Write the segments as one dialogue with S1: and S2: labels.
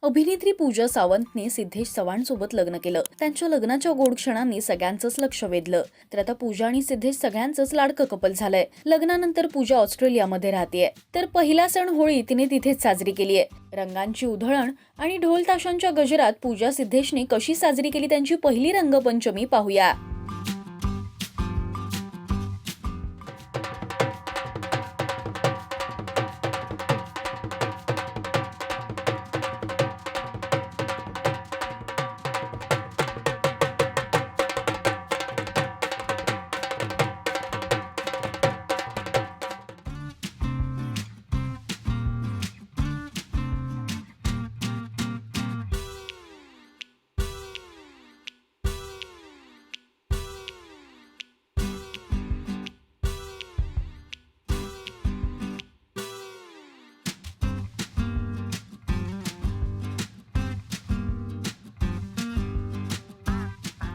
S1: अभिनेत्री पूजा सावंतने सिद्धेश चव्हाणसोबत लग्न केलं. त्यांच्या लग्नाच्या गोड क्षणांनी सगळ्यांचंच लक्ष वेधलं. तर आता पूजा आणि सिद्धेश सगळ्यांचंच लाडकं कपल झालंय. लग्नानंतर पूजा ऑस्ट्रेलियामध्ये राहतेय. तर पहिला सण होळी तिने तिथेच साजरी केलीये. रंगांची उधळण आणि ढोल ताशांच्या गजरात पूजा सिद्धेशने कशी साजरी केली त्यांची पहिली रंगपंचमी पाहूया.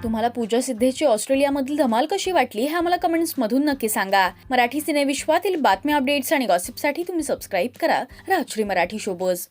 S1: तुम्हाला पूजा सिद्धेशची ऑस्ट्रेलियामधील धमाल कशी वाटली हे आम्हाला कमेंट्समधून नक्की सांगा. मराठी सिनेविश्वातील बातम्या, अपडेट्स आणि गॉसिपसाठी तुम्ही सबस्क्राईब करा राजश्री मराठी शोबज.